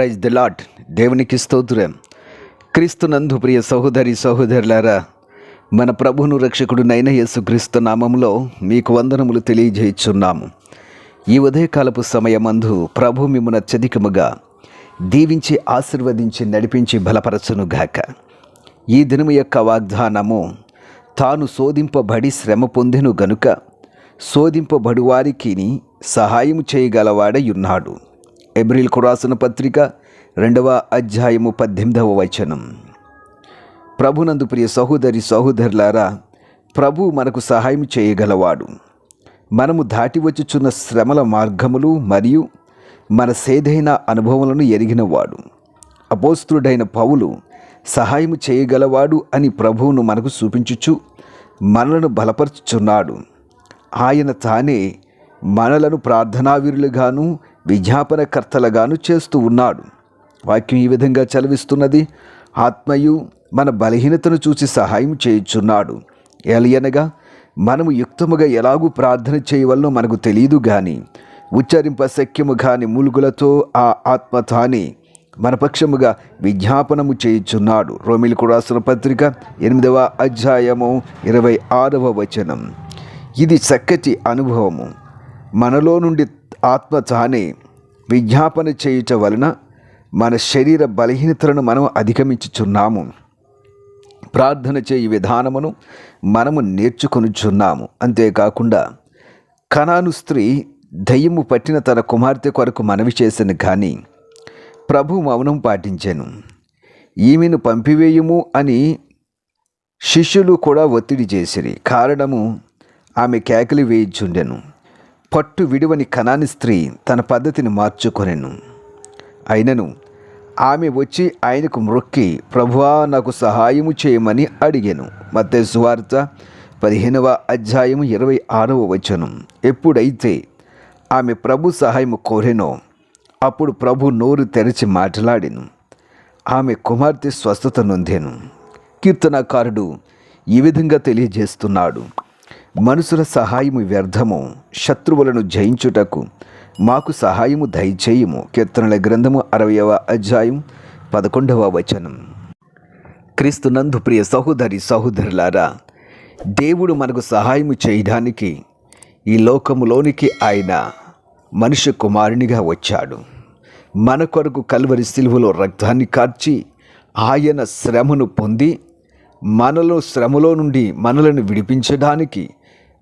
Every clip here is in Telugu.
Praise the lord. దేవునికి స్తోత్రం. క్రీస్తునందు ప్రియ సహోదరి సహోదరులారా, మన ప్రభువును రక్షకుడునైన యేసుక్రీస్తు నామములో మీకు వందనములు తెలియజేయుచున్నాము. ఈ ఉదయకాలపు సమయమందు ప్రభు మిమ్మును అత్యధికముగా దీవించి ఆశీర్వదించి నడిపించి బలపరచునుగాక. ఈ దినము యొక్క వాగ్దానము, తాను శోధింపబడి శ్రమ పొందెను గనుక శోధింపబడు వారికి సహాయము చేయగలవాడై ఉన్నాడు. ఎబ్రీలకు రాసిన పత్రిక 2వ అధ్యాయము 18వ వచనం. ప్రభునందు ప్రియ సహోదరి సహోదరులారా, ప్రభు మనకు సహాయం చేయగలవాడు. మనము దాటి వచ్చుచున్న శ్రమల మార్గములు మరియు మన సేదైన అనుభవములను ఎరిగినవాడు. అపోస్తలుడైన పౌలు సహాయం చేయగలవాడు అని ప్రభువును మనకు చూపించుచు మనలను బలపరుచుచున్నాడు. ఆయన తానే మనలను ప్రార్థనావీరులుగాను విజ్ఞాపనకర్తలుగాను చేస్తూ ఉన్నాడు. వాక్యం ఈ విధంగా చదివిస్తున్నది, ఆత్మయు మన బలహీనతను చూసి సహాయం చేయుచున్నాడు. ఎలయనగా మనము యుక్తముగా ఎలాగూ ప్రార్థన చేయవలనో మనకు తెలియదు గాని ఉచ్చరింప శక్యము కాని మూలుగులతో ఆ ఆత్మ తానే మన పక్షముగా విజ్ఞాపనము చేయుచున్నాడు. రోమీయులకు రాసిన పత్రిక 8వ అధ్యాయము 26వ వచనం. ఇది చక్కటి అనుభవము. మనలో నుండి ఆత్మ తానే విజ్ఞాపన చేయుట వలన మన శరీర బలహీనతలను మనం అధిగమించుచున్నాము. ప్రార్థన చేయు విధానమును మనము నేర్చుకొనుచున్నాము. అంతేకాకుండా కనాను స్త్రీ దయ్యము పట్టిన తన కుమార్తె కొరకు మనవి చేసెను కానీ ప్రభు మౌనం పాటించెను. ఈమెను పంపివేయుము అని శిష్యులు కూడా ఒత్తిడి చేసిరి. కారణము, ఆమె కేకలు వేయిచుండెను. పట్టు విడువని కనాని స్త్రీ తన పద్ధతిని మార్చుకొనెను. అయినను ఆమె వచ్చి ఆయనకు మ్రొక్కి, ప్రభువా నాకు సహాయము చేయమని అడిగెను. మత్తయి సువార్త 15వ అధ్యాయము 26వ వచనం. ఎప్పుడైతే ఆమె ప్రభు సహాయము కోరెనో అప్పుడు ప్రభు నోరు తెరిచి మాట్లాడెను. ఆమె కుమార్తె స్వస్థత నొందెను. కీర్తనకారుడు ఈ విధంగా తెలియజేస్తున్నాడు, మనుషుల సహాయము వ్యర్థము, శత్రువులను జయించుటకు మాకు సహాయము దయచేయము. కీర్తనల గ్రంథము 60వ అధ్యాయం 11వ వచనం. క్రీస్తునందు ప్రియ సహోదరి సహోదరులారా, దేవుడు మనకు సహాయము చేయడానికి ఈ లోకములోనికి ఆయన మనుష్య కుమారునిగా వచ్చాడు. మన కొరకు కల్వరి సిలువలో రక్తాన్ని కార్చి ఆయన శ్రమను పొంది మనలో శ్రమలో నుండి మనలను విడిపించడానికి,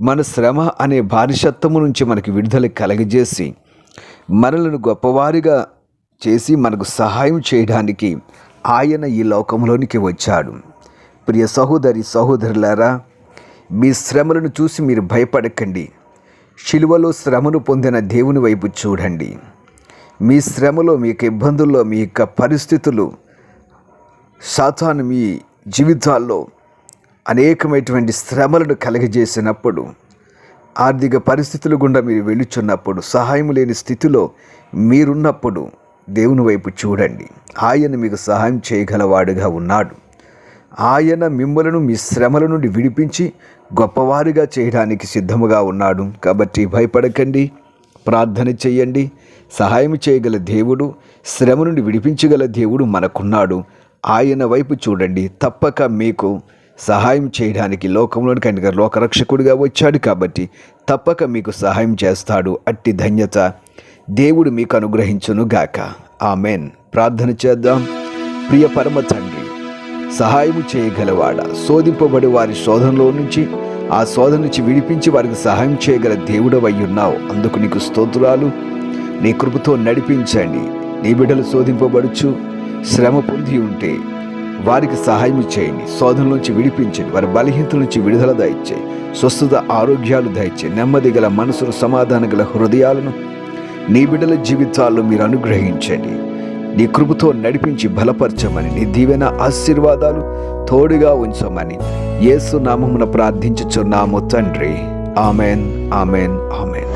మన శ్రమ అనే బానిసత్వము నుంచి మనకి విడుదల కలగజేసి మనలను గొప్పవారిగా చేసి మనకు సహాయం చేయడానికి ఆయన ఈ లోకంలోనికి వచ్చాడు. ప్రియ సహోదరి సహోదరులారా, మీ శ్రమలను చూసి మీరు భయపడకండి. శిలువలో శ్రమను పొందిన దేవుని వైపు చూడండి. మీ శ్రమలో, మీ యొక్క ఇబ్బందుల్లో, మీ యొక్క పరిస్థితులు, సాతాను మీ జీవితాల్లో అనేకమైనటువంటి శ్రమలను కలగజేసినప్పుడు, ఆర్థిక పరిస్థితుల గుండా మీరు వెళ్ళుచున్నప్పుడు, సహాయం లేని స్థితిలో మీరున్నప్పుడు దేవుని వైపు చూడండి. ఆయన మీకు సహాయం చేయగలవాడుగా ఉన్నాడు. ఆయన మిమ్మలను మీ శ్రమల నుండి విడిపించి గొప్పవారిగా చేయడానికి సిద్ధముగా ఉన్నాడు. కాబట్టి భయపడకండి, ప్రార్థన చేయండి. సహాయం చేయగల దేవుడు, శ్రమ నుండి విడిపించగల దేవుడు మనకున్నాడు. ఆయన వైపు చూడండి. తప్పక మీకు సహాయం చేయడానికి లోకంలోనికి ఆయన లోకరక్షకుడిగా వచ్చాడు కాబట్టి తప్పక మీకు సహాయం చేస్తాడు. అట్టి ధన్యత దేవుడు మీకు అనుగ్రహించును గాక. ఆమెన్. ప్రార్థన చేద్దాం. ప్రియ పరమ తండ్రి, సహాయము చేయగలవాడా, శోధింపబడి వారి శోధనలో నుంచి, ఆ శోధన నుంచి విడిపించి వారికి సహాయం చేయగల దేవుడవై ఉన్నావు. అందుకు నీకు స్తోత్రాలు. నీ కృపతో నడిపించండి. నీ బిడ్డలు శోధింపబడుచు శ్రమ పొంది ఉంటే వారికి సహాయం చేయండి. శోధన నుంచి విడిపించండి. వారి బలహీనతల నుంచి విడుదల దయచేయి. స్వస్థత, ఆరోగ్యాలు దయచేయి. నెమ్మది గల మనసును, సమాధాన గల హృదయాలను నీ బిడ్డల జీవితాల్లో మీరు అనుగ్రహించండి. నీ కృపతో నడిపించి బలపరచమని, నీ దీవెన ఆశీర్వాదాలు తోడుగా ఉంచమని యేసు నామమున ప్రార్థించుచున్నాము తండ్రి. Amen, amen, amen.